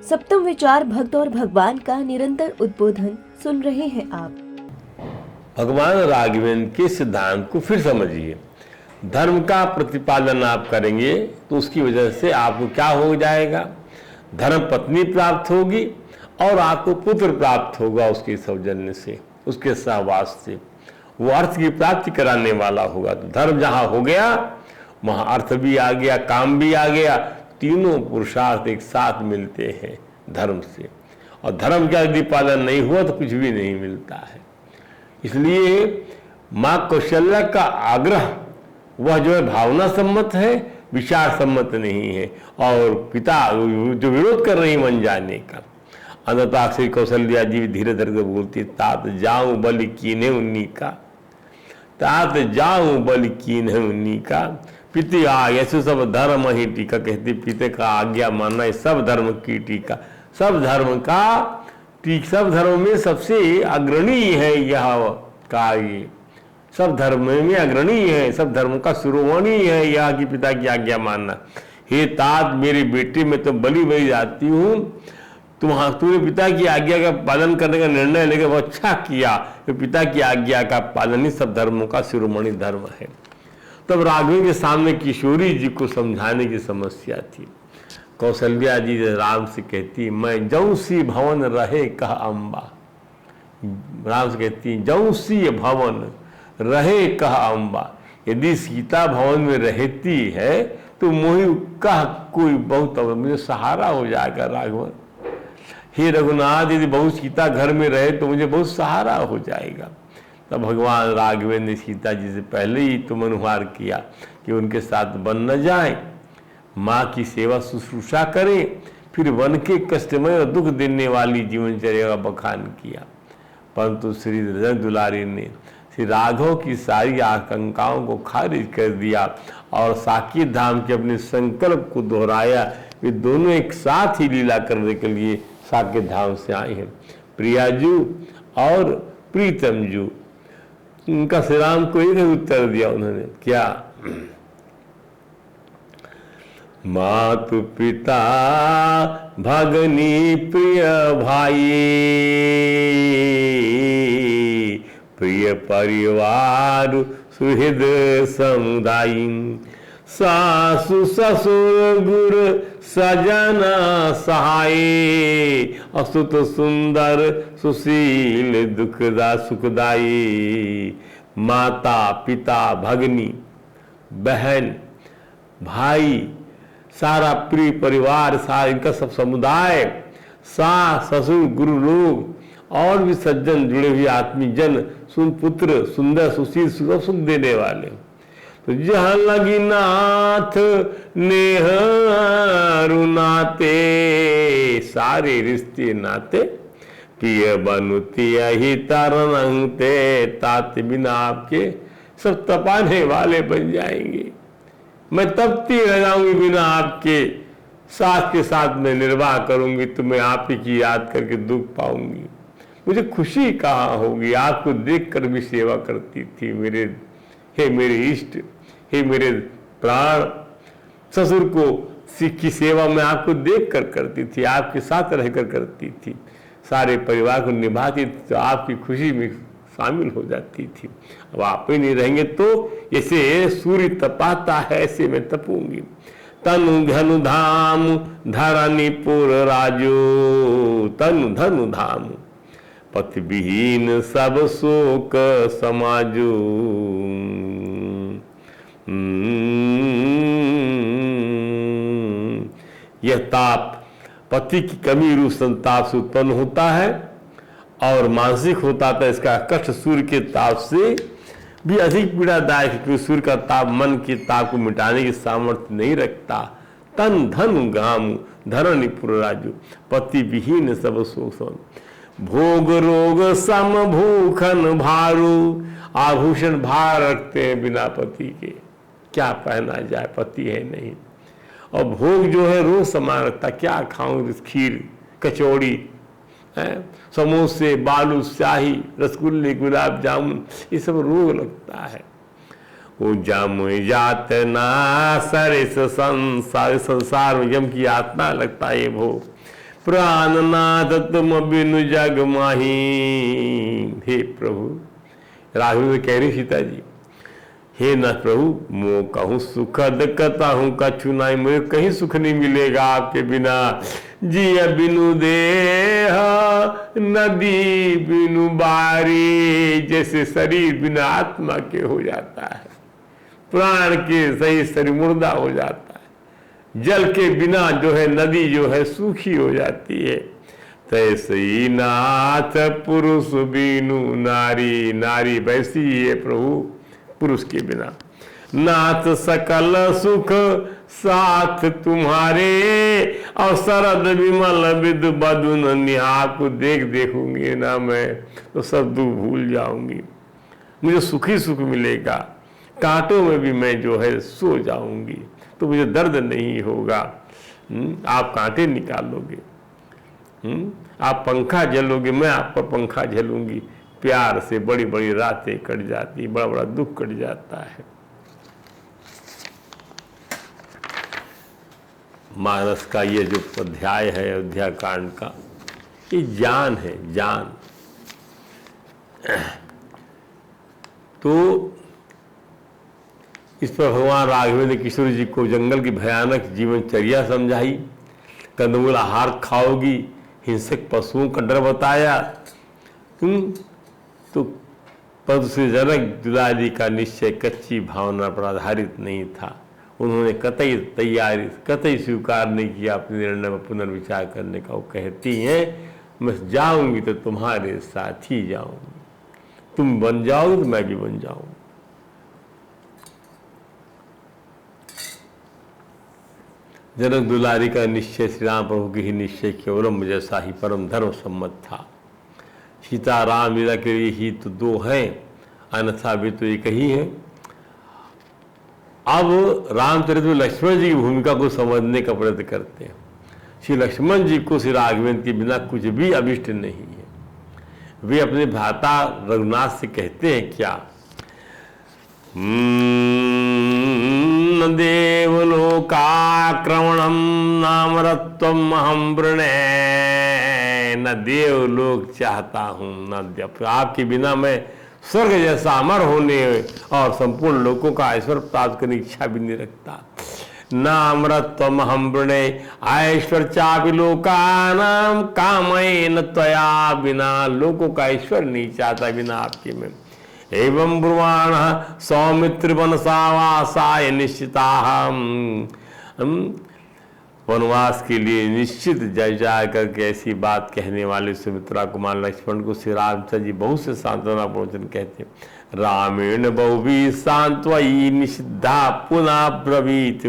सप्तम विचार भक्त और भगवान का निरंतर उद्बोधन सुन रहे हैं आप। भगवान राघवेंद्र के सिद्धांत को फिर समझिए। धर्म का प्रतिपादन आप करेंगे तो उसकी वजह से आपको क्या हो जाएगा? धर्म पत्नी प्राप्त होगी और आपको पुत्र प्राप्त होगा उसके सौजन्य से, उसके सहवास से। वो अर्थ की प्राप्ति कराने वाला होगा। तो धर्म जहाँ हो गया वहाँ अर्थ भी आ गया, काम भी आ गया। तीनों पुरुषार्थ एक साथ मिलते हैं धर्म से। और धर्म का यदि पालन नहीं हुआ तो कुछ भी नहीं मिलता है। इसलिए माँ कौशल्या का आग्रह वह जो है भावना सम्मत है, विचार सम्मत नहीं है। और पिता जो विरोध कर रही मन जाने का, अंततः श्री कौशल्या जी धीरे धीरे बोलती, तात जाऊं बलि कीन्हे उन्हीं का, तात जाऊं बलि कीन्हे उन्हीं का, पिता यशु सब धर्म ही टीका। कहती पिता का आज्ञा मानना सब धर्म की टीका। सब धर्म का सब धर्म में सबसे अग्रणी है यह कार्य। सब धर्म में अग्रणी है, सब धर्म का शिरोमणि है यह कि पिता की आज्ञा मानना। हे तात मेरे बेटे में तो बलि बलि जाती हूँ, तूने पिता की आज्ञा का पालन करने का निर्णय लेकर वो अच्छा किया। तो पिता की आज्ञा का पालन ही सब धर्मों का शिरोमणि धर्म है। तब राघवेंद्र के सामने किशोरी जी को समझाने की समस्या थी। कौशल्या जी राम से कहती, मैं जौसी भवन रहे कह अम्बा। राम से कहती, जौसी भवन रहे कह अम्बा। यदि सीता भवन में रहती है तो मोहि कह कोई बहुत मुझे सहारा हो जाएगा। राघवन, हे रघुनाथ, यदि बहु सीता घर में रहे तो मुझे बहुत सहारा हो जाएगा। तब भगवान राघवेंद्र ने सीता जी से पहले ही तो अनुहार किया कि उनके साथ वन न जाए, माँ की सेवा शुश्रूषा करें। फिर वन के कष्टमय और दुख देने वाली जीवनचर्या का बखान किया। परंतु श्री रजन दुलारी ने श्री राघव की सारी आशंकाओं को खारिज कर दिया और साकेत धाम के अपने संकल्प को दोहराया। वे दोनों एक साथ ही लीला करने के लिए साकेत धाम से आए हैं। प्रियाजू और प्रीतमजू, उनका श्री राम को एक उत्तर दिया उन्होंने, क्या? मातु पिता भगनी प्रिय भाई, प्रिय परिवार सुहृद समुदायी, सासु ससुर गुर सजन सहाय, असुत सुंदर सुशील दुखदा सुखदाई। माता पिता भगनी बहन भाई, सारा प्रिय परिवार, सारा इनका सब समुदाय, सास ससुर गुरु लोग और भी सज्जन जुड़े हुए आत्मी जन, सुन पुत्र सुंदर सुशील सुख देने वाले। तो जहाँ लगी नाथ नेह रुनाते, सारे रिश्ते नाते प्रिय बनुती ही तरनते, तात बिना आपके सब तपाने वाले बन जाएंगे। मैं तपती रह जाऊंगी बिना आपके, साथ के साथ में निर्वाह करूंगी, तो मैं आप ही की याद करके दुख पाऊंगी। मुझे खुशी कहाँ होगी? आपको देखकर भी सेवा करती थी मेरे, हे मेरे इष्ट, हे मेरे प्राण। ससुर को की सेवा मैं आपको देख कर करती थी, आपके साथ रहकर करती थी, सारे परिवार को निभाती थी, तो आपकी खुशी में शामिल हो जाती थी। अब आप ही नहीं रहेंगे तो जैसे सूर्य तपाता है ऐसे मैं तपूंगी। तनु धनु धाम धरनीपुर राजो, तनु धनु धाम पति विहीन सब शोक समाजो। यह ताप पति की कमी रूप संताप से उत्पन्न होता है और मानसिक होता था। इसका कष्ट सूर्य के ताप से भी अधिक पीड़ादायक है, क्योंकि सूर्य का ताप मन के ताप को मिटाने की सामर्थ्य नहीं रखता। तन धन गाम धरणीपुर राजू, पति विहीन सब शोषण, भोग रोग सम भूखन भारू। आभूषण भार रखते हैं बिना पति के, क्या पहना जाए, पति है नहीं। और भोग जो है रोज समान रखता, क्या खाऊं, खीर कचौड़ी, समोसे बालूशाही रसगुल्ले गुलाब जामुन, ये सब रोग लगता है। वो जम जात ना सर इस संसार में यम की यातना लगता है ये भोग। प्राणनाथ तुम बिनु जग माही। हे प्रभु, राघव में कह रही सीता जी, हे न प्रभु मो कहूँ सुखद कथा हूँ कछु नाई, मुझे कहीं सुख नहीं मिलेगा आपके बिना। जिया बिनु देह नदी बिनु बारी, जैसे शरीर बिना आत्मा के हो जाता है, प्राण के सही शरीर मुर्दा हो जाता है, जल के बिना जो है नदी जो है सूखी हो जाती है, तैसे ही नाथ पुरुष बिनु नारी, नारी वैसी ही है प्रभु पुरुष के बिना। नाथ सकल सुख साथ तुम्हारे, और शरद विमल विद बदुन निहा, को देखूंगी ना मैं तो सब दुख भूल जाऊंगी, मुझे सुख ही सुख मिलेगा, कांटों में भी मैं जो है सो जाऊंगी तो मुझे दर्द नहीं होगा। आप कांटे निकालोगे, आप पंखा झेलोगे, मैं आपका पंखा झेलूंगी, प्यार से बड़ी बड़ी रातें कट जाती, बड़ा बड़ा दुख कट जाता है। मानस का ये जो अध्याय है अयोध्या कांड का, ये जान है, जान। तो इस पर भगवान राघवेंद्र किशोर जी को जंगल की भयानक जीवनचर्या समझाई, कंदमूल आहार खाओगी, हिंसक पशुओं का डर बताया। तो परंतु श्री जनक दुलारी का निश्चय कच्ची भावना पर आधारित नहीं था, उन्होंने कतई स्वीकार नहीं किया अपने निर्णय में पुनर्विचार करने का। वो कहती हैं मैं जाऊंगी तो तुम्हारे साथ ही जाऊंगी, तुम बन जाओगे तो मैं भी बन जाऊंगी। जनक दुलारी का निश्चय श्री राम प्रभु के ही निश्चय केवलम जैसा ही परम धर्म सम्मत था। सीता राम लीला के लिए ही तो दो हैं, अन्यथा भी तो एक ही है। अब रामचरित में लक्ष्मण जी की भूमिका को समझने का प्रयत्न करते हैं। श्री लक्ष्मण जी को श्री राघवेंद्र के बिना कुछ भी अभिष्ट नहीं है। वे अपने भ्राता रघुनाथ से कहते हैं क्या, देवलोकाक्रमणम नामरत्वम अहम वृणे, न देवलोक चाहता हूं न आपके बिना मैं स्वर्ग जैसा अमर होने और संपूर्ण लोगों का ऐश्वर्य प्राप्त करने की इच्छा भी नहीं रखता। नामरत्वम अहम वृणे ऐश्वर्य चापि लोकानाम कामयेन त्वया, बिना लोगों का ऐश्वर्य नहीं चाहता बिना आपके में। एवं ब्रुवाण सौमित्र वनसावासाय निश्चिता, वनवास के लिए निश्चित जा करके ऐसी बात कहने वाले सुमित्रा कुमार लक्ष्मण को श्री रामचंद्र जी बहुत से सांत्वना प्रवचन कहते हैं। रामेण बहुवी सांत्वयी निषिद्धा पुनः ब्रवीत,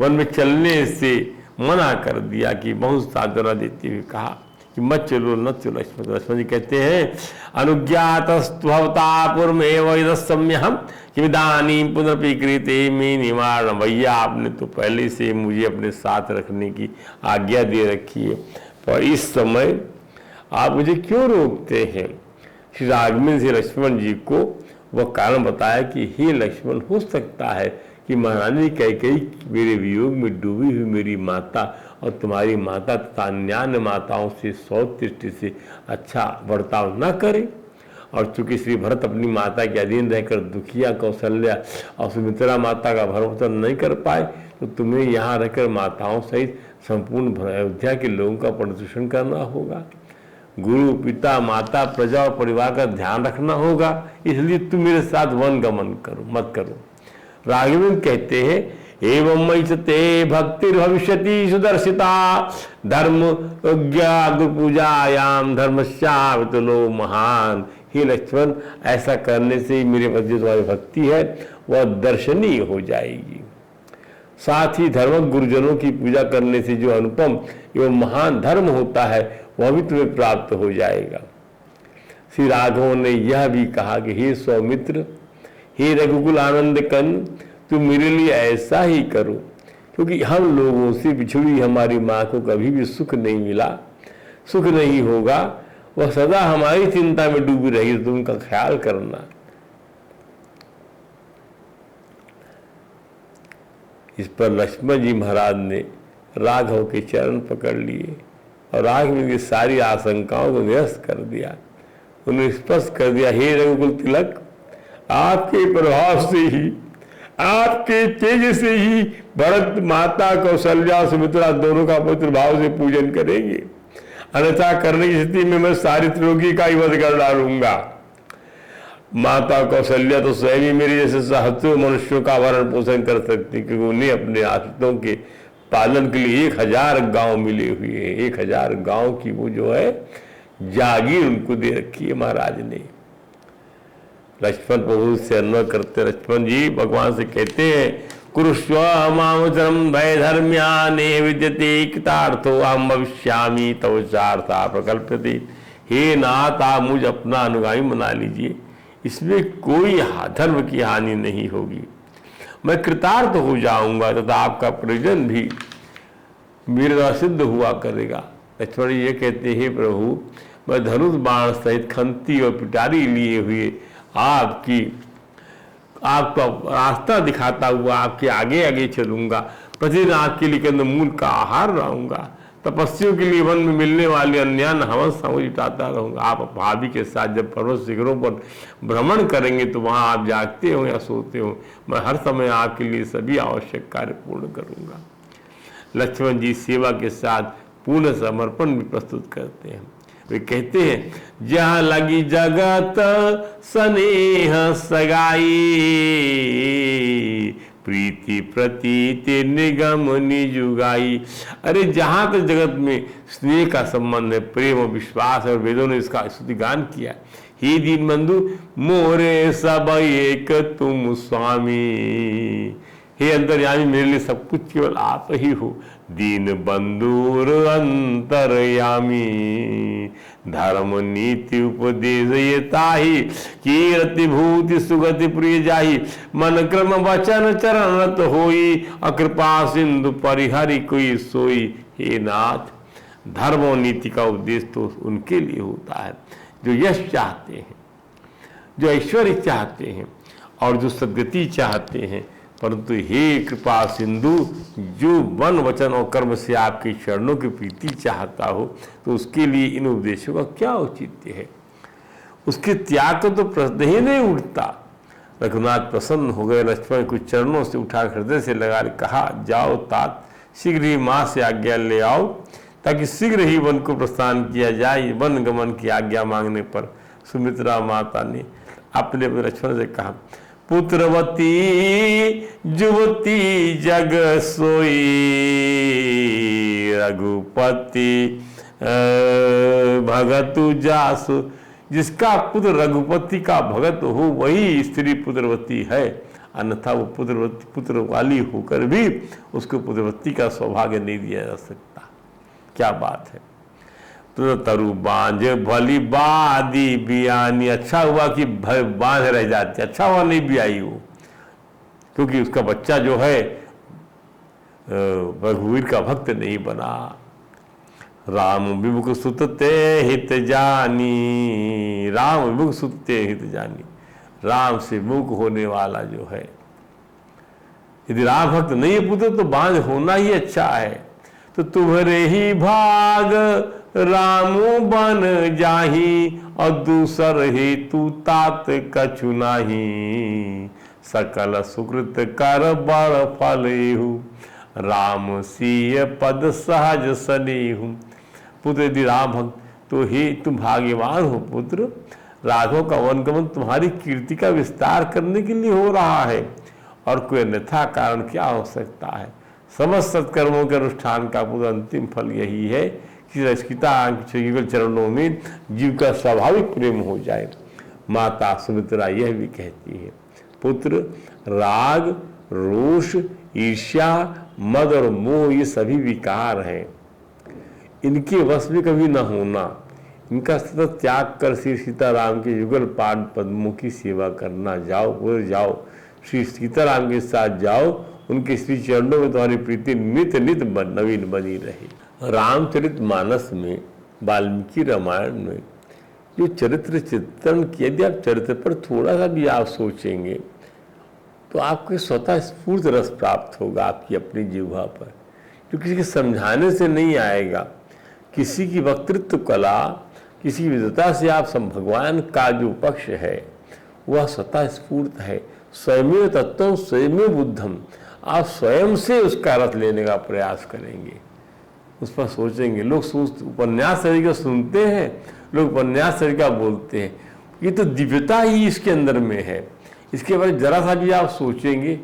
वन में चलने से मना कर दिया कि बहुत सांत्वना देते हुए कहा कि मत चलो न चलो। लक्ष्मण जी कहते हैं अनुज्ञातस्त्वता पूर्वमेव इदस्म्यहम् कि विदानी पुनरपि कृते मे निवारण, भैया आपने तो पहले से मुझे अपने साथ रखने की आज्ञा दे रखी है, पर इस समय आप मुझे क्यों रोकते हैं। श्री राघवेंद्र से लक्ष्मण जी को वह कारण बताया कि हे लक्ष्मण, हो सकता है कि महारानी कैकेयी मेरे वियोग में डूबी हुई मेरी माता और तुम्हारी माता तथा अन्य माताओं से 100 दृष्टि से अच्छा बर्ताव न करे, और चूंकि श्री भरत अपनी माता के अधीन रहकर दुखिया कौशल्या और सुमित्रा माता का भरण नहीं कर पाए, तो तुम्हें यहाँ रहकर माताओं सहित संपूर्ण अयोध्या के लोगों का प्रतिपोषण करना होगा, गुरु पिता माता प्रजा और परिवार का ध्यान रखना होगा, इसलिए तुम मेरे साथ वन गमन मत करो। राघवेंद्र कहते हैं एवं मैचते भक्ति भविष्यति सुदर्शिता धर्म पूजायाम धर्मश्चावतलो महान। हे लक्ष्मण, ऐसा करने से मेरे प्रति जो तुम्हारी भक्ति है वह दर्शनीय हो जाएगी, साथ ही धर्म गुरुजनों की पूजा करने से जो अनुपम एवं महान धर्म होता है वह भी तुम्हें प्राप्त हो जाएगा। श्री राघव ने यह भी कहा कि हे सौमित्र, हे रघुकुल आनंद कन, तुम मेरे लिए ऐसा ही करो, क्योंकि हम लोगों से बिछड़ी हमारी माँ को कभी भी सुख नहीं मिला, सुख नहीं होगा, वह सदा हमारी चिंता में डूबी रही, तुम उनका ख्याल करना। इस पर लक्ष्मण जी महाराज ने राघव के चरण पकड़ लिए और राघवेंद्र की सारी आशंकाओं को निरस्त कर दिया। उन्होंने स्पष्ट कर दिया, हे रघुकुल तिलक, आपके प्रभाव से ही, आपके तेज से ही भरत माता कौशल्या सुमित्रा दोनों का पवित्र भाव से पूजन करेंगे, अन्यथा करने की स्थिति में मैं सारी त्रिलोकी का ही वध कर डालूंगा। माता कौशल्या तो स्वयं ही मेरे जैसे सहस्त्रों मनुष्यों का भरण पोषण कर सकती, क्योंकि उन्हें अपने आश्रितों के पालन के लिए 1000 गांव मिले हुए हैं। 1000 गांव की वो जो है जागीर उनको दे रखी है महाराज ने। लक्ष्मण प्रभु से अन्वय करते लक्ष्मण जी भगवान से कहते हैं, कुरुष्व मामचरम भय धर्म्याने विद्यते कृतार्थो अहम भविष्यामि तव चार्था प्रकल्पते। हे नाथ, आप मुझ अपना अनुगामी बना लीजिए, इसमें कोई धर्म की हानि नहीं होगी, मैं कृतार्थ हो जाऊंगा तथा आपका प्रयोजन भी मेरे द्वारा सिद्ध हुआ करेगा। लक्ष्मण ये कहते हैं, प्रभु मैं धनुष बाण सहित खंती और पिटारी लिए हुए आपका रास्ता दिखाता हुआ आपके आगे आगे चलूंगा, प्रतिदिन आपके लिए कंदमूल का आहार रहूंगा, तपस्वियों के लिए वन में मिलने वाली अन्यान हवस जुटाता रहूंगा। आप भाभी के साथ जब पर्वत शिखरों पर भ्रमण करेंगे तो वहां आप जागते हो या सोते हो, मैं हर समय आपके लिए सभी आवश्यक कार्य पूर्ण करूंगा। लक्ष्मण जी सेवा के साथ पूर्ण समर्पण भी प्रस्तुत करते हैं। वे कहते हैं, जहाँ लगी जगत स्नेह सगाई, प्रीति प्रतीति निगम निजुगाई। अरे जहाँ तक जगत में स्नेह का संबंध है, प्रेम और विश्वास है, और वेदों ने इसका स्तुतिगान किया। हे दीन बंधु मोरे सब एक तुम स्वामी, हे अंतर्यामी मेरे लिए सब कुछ केवल आप ही हो। दीन बंधुर अंतर्यामी, धर्म नीति उपदेश ये ताही, कीर्ति भूति सुगति प्रिय जाही। मन क्रम वचन चरण रत होई, अकृपा सिंधु परिहरि कोई सोई। हे नाथ, धर्म और नीति का उपदेश तो उनके लिए होता है जो यश चाहते हैं, जो ऐश्वर्य चाहते हैं और जो सद्गति चाहते हैं। परंतु हे कृपा सिंधु, जो वन वचन और कर्म से आपके चरणों की प्रीति चाहता हो, तो उसके लिए इन उपदेशों का क्या औचित्य है। उसके त्याग को तो प्रश्न ही नहीं उठता। रघुनाथ प्रसन्न हो गए, लक्ष्मण कुछ चरणों से उठा हृदय से लगा कहा, जाओ तात, शीघ्र ही माँ से आज्ञा ले आओ, ताकि शीघ्र ही वन को प्रस्थान किया जाए। वन गमन की आज्ञा मांगने पर सुमित्रा माता ने अपने लक्ष्मण से कहा, पुत्रवती जुवती जग सोई, रघुपति भगतु जासु। जिसका पुत्र रघुपति का भगत हो वही स्त्री पुत्रवती है, अन्यथा वो पुत्र वाली होकर भी उसको पुत्रवती का सौभाग्य नहीं दिया जा सकता। क्या बात है। तो तरु बांझ भली बादी बियानी, अच्छा हुआ कि बांझ रह जाती, अच्छा हुआ नहीं बियाई वो, क्योंकि उसका बच्चा जो है रघुवीर का भक्त नहीं बना। राम विमुख सुतते हित जानी, राम विमुख सुतते हित जानी, राम से मुख होने वाला जो है, यदि राम भक्त नहीं है पुत्र तो बांझ होना ही अच्छा है। तो तुम्हारे ही भाग रामो बन जाही, और दूसर ही तू तात कछु नाही। सकल सुकृत कर बड़ फलेहु, राम सिय पद सहज सनेहु। पुत्र यदि राम भक्त तो ही तुम भाग्यवान हो पुत्र, राघव का वनगमन तुम्हारी कीर्ति का विस्तार करने के लिए हो रहा है, और कोई अन्यथा कारण क्या हो सकता है। समस्त सत्कर्मों के अनुष्ठान का पूरा अंतिम फल यही है कि सीता चरणों में जीव का स्वाभाविक प्रेम हो जाए। माता सुमित्रा यह भी कहती है, पुत्र राग, रोष, ईर्ष्या, मद और मोह ये सभी विकार हैं, इनके वश में कभी न होना। इनका सतत त्याग कर श्री सीताराम के युगल पाद पद्मों की सेवा करना। जाओ श्री सीताराम के साथ जाओ, उनके श्री चरणों में तुम्हारी प्रीति नित नित नवीन बनी रहे। रामचरित मानस में, वाल्मीकि रामायण में जो चरित्र चित्रण किया, यदि आप चरित्र पर थोड़ा सा भी आप सोचेंगे तो आपको स्वतः स्फूर्त रस प्राप्त होगा आपकी अपनी जिह्वा पर, जो किसी के समझाने से नहीं आएगा। किसी की वक्तृत्व कला, किसी विद्वता से आप सब भगवान का जो पक्ष है वह स्वतः स्फूर्त है। स्वयमेव तत्वम स्वयमेव बुद्धम, आप स्वयं से उसका रस लेने का प्रयास करेंगे, उस पर सोचेंगे। लोग उपन्यास तरीका सुनते हैं, लोग उपन्यास तरीका बोलते हैं, ये तो दिव्यता ही इसके अंदर में है। इसके बारे में जरा सा भी आप सोचेंगे,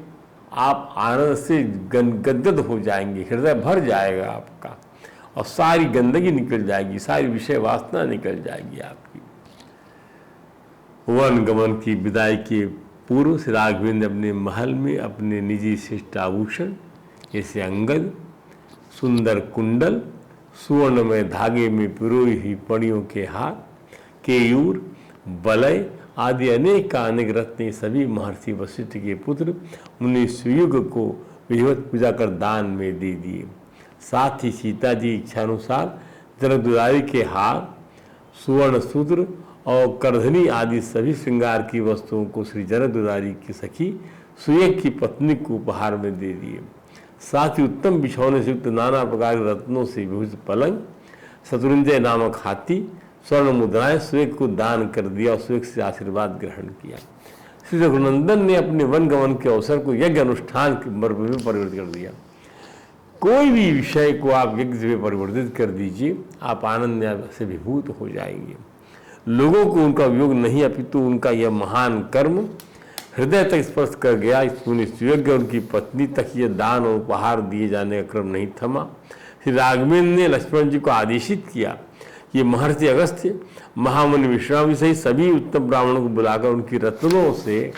आप आनंद से गदगद हो जाएंगे, हृदय भर जाएगा आपका, और सारी गंदगी निकल जाएगी, सारी विषय वासना निकल जाएगी आपकी। वन गमन की विदाई के पूर्व श्री राघवेंद्र अपने महल में अपने निजी शिष्टाभूषण जैसे अंगद, सुंदर कुंडल, सुवर्णमय धागे में पिरोई हुई पड़ियों के हार, केयूर, वलय आदि अनेक का अनेक रत्न सभी महर्षि वशिष्ठ के पुत्र मुनि सुयुग को विधिवत पूजा कर दान में दे दिए। साथ ही सीता जी इच्छानुसार जनक दुलारी के हार, सुवर्ण सूत्र और करधनी आदि सभी श्रृंगार की वस्तुओं को श्री जनक दुलारी की सखी सुयग की पत्नी को उपहार में दे दिए। साथ ही उत्तम बिछौने से युक्त नाना प्रकार के रत्नों से विभूषित पलंग, शत्रुंजय नामक हाथी, स्वर्ण मुद्राएं सुयग को दान कर दिया और सुयग से आशीर्वाद ग्रहण किया। श्री रघुनंदन ने अपने वन गमन के अवसर को यज्ञ अनुष्ठान के मर्म में परिवर्तित कर दिया। कोई भी विषय को आप यज्ञ से परिवर्तित कर दीजिए, आप आनंद से विभूत हो जाएंगे। लोगों को उनका वियोग नहीं, अपितु उनका यह महान कर्म हृदय तक स्पर्श कर गया। इस मुनि सुयज्ञ और उनकी पत्नी तक यह दान और उपहार दिए जाने का क्रम नहीं थमा। श्री राघवेंद्र ने लक्ष्मण जी को आदेशित किया, ये महर्षि अगस्त्य, महामुनि विश्राम सहित सभी उत्तम ब्राह्मणों को बुलाकर उनकी रत्नों से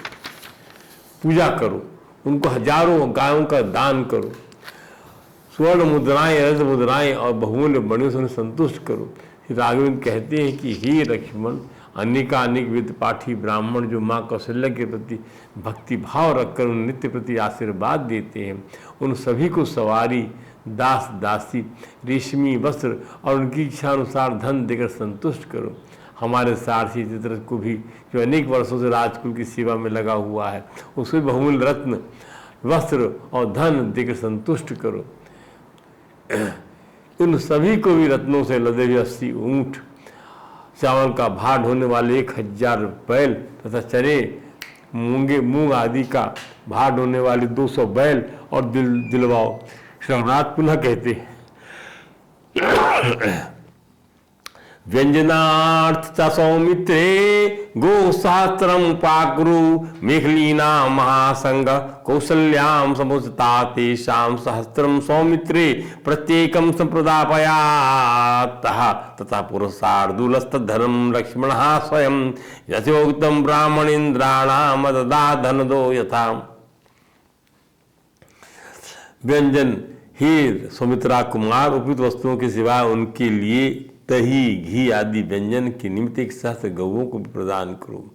पूजा करो, उनको हजारों गायों का दान करो, स्वर्ण मुद्राएं, रज मुद्राएं और बहुमूल्य मणियों से उन्हें संतुष्ट करो। राघवेंद्र कहते हैं कि हे लक्ष्मण, अनेकानेक वेद पाठी ब्राह्मण जो माँ कौशल्या के प्रति भक्ति भाव रखकर उन नित्य प्रति आशीर्वाद देते हैं, उन सभी को सवारी, दास दासी, रेशमी वस्त्र और उनकी इच्छा अनुसार धन देकर संतुष्ट करो। हमारे सारथी चित्ररथ को भी, जो अनेक वर्षों से राजकुल की सेवा में लगा हुआ है, उसको बहुमूल्य रत्न, वस्त्र और धन देकर संतुष्ट करो। उन सभी को भी रत्नों से लदे हुए 80 ऊंट, चावल का भार ढोने वाले 1000 बैल तथा चने, मूंग आदि का भार ढोने वाले 200 बैल और दिलवाओ। श्री रघुनाथ पुनः कहते हैं, व्यंजनार्थ च सौमित्रे गोशास्त्रम पाकुरु मेखलीना महासंग कौशल्याम समुचिता तेषां सहस्त्रम सौमित्रे प्रत्येकं संप्रदापयातः तथा पुरुषार्दूलस्तद्धनं लक्ष्मणः स्वयं यथोक्तं ब्राह्मणेन्द्राणां ददात धनदो यथा। व्यंजन, हे सौमित्रा कुमार, उपयुक्त वस्तुओं के सिवाय उनके लिए दही, घी आदि व्यंजन के निमित्त 1 सहस्त्र गौओं को भी प्रदान करो।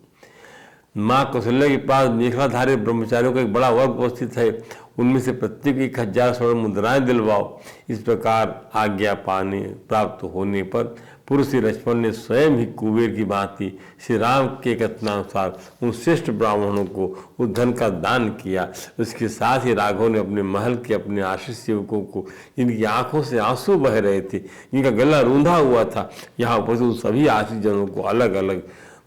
माँ कौशल्या के पास मेखलाधारी ब्रह्मचारियों का एक बड़ा वर्ग उपस्थित है, उनमें से प्रत्येक 1000 स्वर्ण मुद्राएं दिलवाओ। इस प्रकार आज्ञा पाने प्राप्त होने पर पुरुष श्री लक्ष्मण ने स्वयं ही कुबेर की भांति श्री राम के कथनानुसार उन श्रेष्ठ ब्राह्मणों को उस धन का दान किया। उसके साथ ही राघव ने अपने महल के अपने आश्रित सेवकों को, जिनकी आंखों से आंसू बह रहे थे, जिनका गला रूंधा हुआ था, यहाँ उपस्थित सभी आश्रित जनों को अलग अलग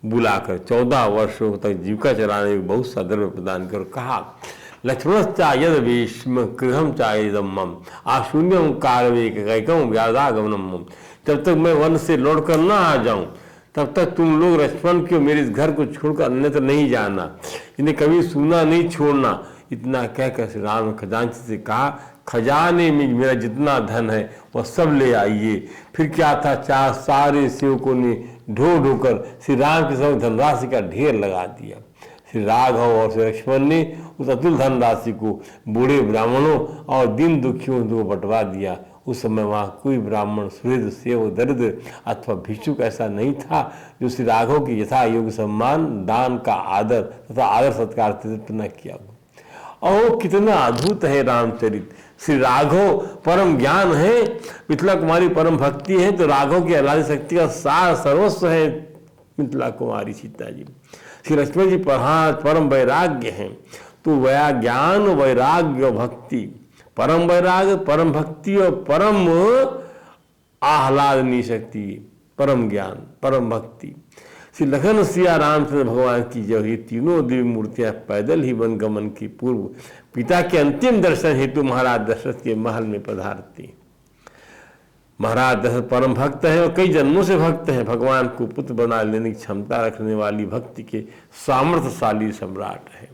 बुलाकर 14 वर्षों तक जीविका चलाने में बहुत सा द्रव्य प्रदान कर कहा, लक्ष्मणश्चा यद भीष्म गृहम चाहेदम मम आशून्यम कालवेकैकम व्यादागमनम मम। जब तक मैं वन से लौट कर ना आ जाऊं तब तक तुम लोग लक्ष्मण क्यों मेरे इस घर को छोड़कर अन्यत्र नहीं जाना, इन्हें कभी सुना नहीं छोड़ना। इतना कहकर श्री राम ने खजांची से कहा, खजाने में मेरा जितना धन है वह सब ले आइए। फिर क्या था, सारे सेवकों ने ढो ढोकर श्री राम के समय धनराशि का ढेर लगा दिया। श्री राघव और श्री लक्ष्मण ने उस अतुल धनराशि को बूढ़े ब्राह्मणों और दीन दुखियों को बंटवा दिया। उस समय वहाँ कोई ब्राह्मण, सुहृद, सेव, दरिद्र अथवा भिक्षुक ऐसा नहीं था जो श्री राघव की यथा योग्य सम्मान, दान का आदर तथा आदर सत्कार न किया। और कितना अद्भुत है रामचरित। श्री राघव परम ज्ञान है, मिथिला कुमारी परम भक्ति है, तो राघव की आह्लादी शक्ति का सार सर्वस्व है मिथिला कुमारी सीता जी। श्री लक्ष्मण जी परम वैराग्य हैं, तो वया ज्ञान, वैराग्य, भक्ति, परम वैराग्य, परम भक्ति और परम आह्लादनीय शक्ति, परम ज्ञान, परम भक्ति। श्री लखन सिया रामचंद्र भगवान की जो ये तीनों दिव्य मूर्तियां पैदल ही वन गमन की पूर्व पिता के अंतिम दर्शन हेतु महाराज दशरथ के महल में पधारती। महाराज दशरथ परम भक्त हैं और कई जन्मों से भक्त हैं। भगवान को पुत्र बना लेने की क्षमता रखने वाली भक्ति के सामर्थ्यशाली सम्राट है।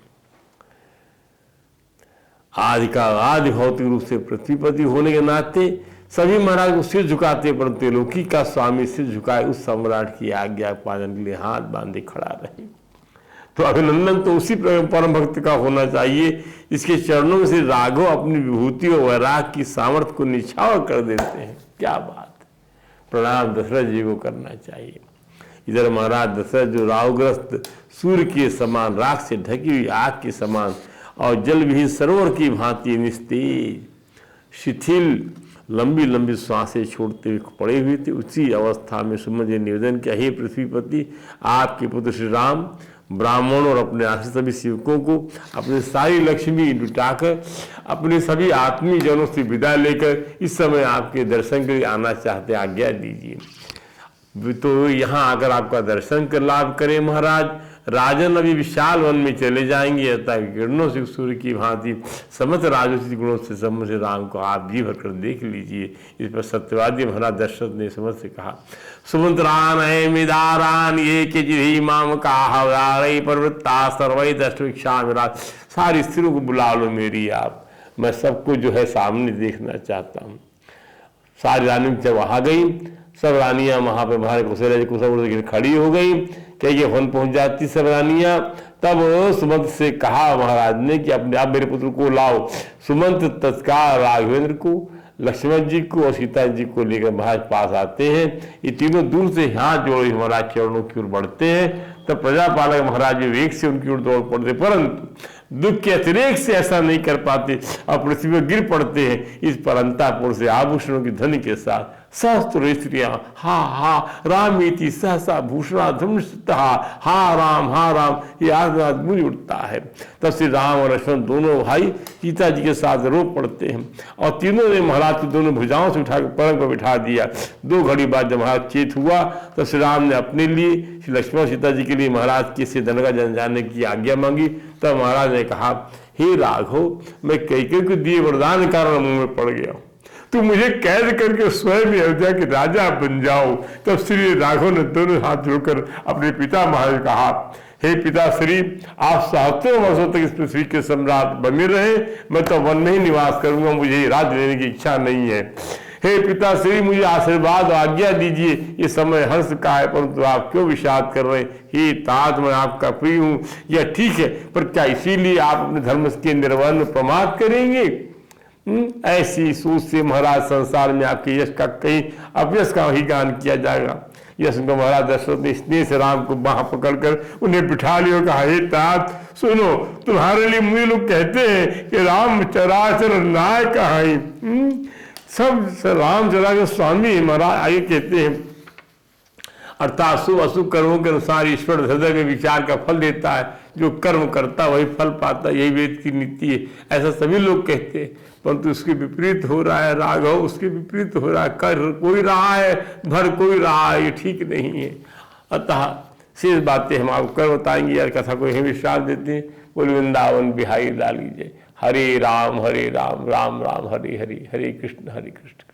आदि का आदि भौतिक रूप से पृथ्वीपति होने के नाते सभी महाराज को सिर झुकाते, परंतु लौकिक का स्वामी सिर झुकाए उस सम्राट की आज्ञा पालन के लिए हाथ बांधे खड़ा रहे। तो अभिनंदन तो उसी परम भक्त का होना चाहिए। इसके चरणों में से राघव अपनी विभूति और वैराग की सामर्थ्य को निछावर कर देते हैं। क्या बात, प्रणाम दशरथ जी को करना चाहिए। इधर महाराज दशरथ जो राहुग्रस्त सूर्य के समान, राख से ढकी हुई आग के समान और जल विहीन सरोवर की भांति निस्तेज शिथिल लंबी लंबी सांसें छोड़ते हुए पड़े हुए थे। उसी अवस्था में सुमन जी निवेदन किया, हे पृथ्वीपति, आपके पुत्र श्री राम ब्राह्मणों और अपने आश्रित सभी सेवकों को अपने सारी लक्ष्मी लुटाकर अपने सभी आत्मीय जनों से विदा लेकर इस समय आपके दर्शन के लिए आना चाहते, आज्ञा दीजिए। तो यहाँ आकर आपका दर्शन कर लाभ करें महाराज। राजन अभी विशाल वन में चले जाएंगे, अतः किरणों से सूर्य की भांति समस्त राजसी गुणों से समझ राम को आप जी भर कर देख लीजिए। इस पर सत्यवादी महाराज दशरथ ने समझ से कहा, सुमंत्रान है मिदारान ये के जिही माम का हवारे प्रवृत्ता सर्वई दष्टवीक्षा मेरा। सारी स्त्रियों को बुला लो मेरी आप, मैं सबको जो है सामने देखना चाहता हूँ। सारी रानी जब वहाँ गई, सब रानियां वहां पे बाहर कुशल खड़ी हो गई। कई वन पहुंच जाती सब रानियां। तब सुमंत से कहा महाराज ने कि अपने आप मेरे पुत्र को लाओ। सुमंत तत्काल राघवेंद्र को, लक्ष्मण जी को और सीता जी को लेकर महाराज पास आते हैं। ये तीनों दूर से हाथ जोड़े महाराज चरणों की ओर बढ़ते हैं। तब प्रजापालक महाराज विवेक से उनकी ओर दौड़ पड़ते, परंतु दुख के अतिरेक से ऐसा नहीं कर पाते और पृथ्वी पर गिर पड़ते हैं। इस पर अंतापुर से आभूषणों की ध्वनि के साथ सहस्त्र स्त्रियां हा हा रामीति सहसा भूषणा धूमता हा राम ये आवाज गूंज उठता है। तब श्री राम और लक्ष्मण दोनों भाई सीता जी के साथ रो पड़ते हैं और तीनों ने महाराज की दोनों भुजाओं से उठाकर पलंग पर बिठा दिया। 2 घड़ी बाद जब महाराज चेत हुआ तो श्री राम ने अपने लिए, श्री लक्ष्मण सीता जी के लिए महाराज के से दनगा जन जाने की आज्ञा मांगी। तब महाराज ने कहा, हे राघव, मैं कैकेयी को दिए वरदान के कारण मुंह में पड़ गया, तुम मुझे कैद करके स्वयं अयोध्या के राजा बन जाओ। तब श्री राघव ने दोनों हाथ जोड़कर अपने पिता महाराज कहा, हे पिता श्री, आप सहस्त्रों वर्षों तक इस पृथ्वी के सम्राट बने रहे, मैं तो वन में ही निवास करूंगा, मुझे राज्य लेने की इच्छा नहीं है। हे पिता श्री, मुझे आशीर्वाद और आज्ञा दीजिए। ये समय हर्ष का है, परंतु आप क्यों विषाद कर रहे हैं? हे तात, मैं आपका प्रिय हूं, यह ठीक है, पर क्या इसीलिए आप अपने धर्म के निर्वहन में प्रमाद करेंगे? ऐसी सोच से महाराज संसार में आपके यश का कहीं अपयश का ही गान किया जाएगा। यश को महाराज दशरथ ने स्नेह से राम को बाह पकड़कर उन्हें बिठा लिया और कहा, हे तात सुनो, तुम्हारे लिए मुझे लोग कहते हैं कि राम चराचर नायक है, सब राम चरा के स्वामी महाराज आगे कहते हैं। अर्थात शुभ अशुभ कर्मों के अनुसार ईश्वर हृदय में विचार का फल देता है, जो कर्म करता वही फल पाता, यही वेद की नीति है, ऐसा सभी लोग कहते हैं। परंतु उसके विपरीत हो रहा है राघव, उसके विपरीत हो रहा है, कर कोई रहा है भर कोई रहा है, ये ठीक नहीं है। अतः शेष बातें हम आपको कर बताएंगे, यार कथा को यही विश्राम देते हैं। बोल वृंदावन बिहारी लाल की जय। हरे राम राम राम हरे हरे, हरे कृष्ण कृष्ण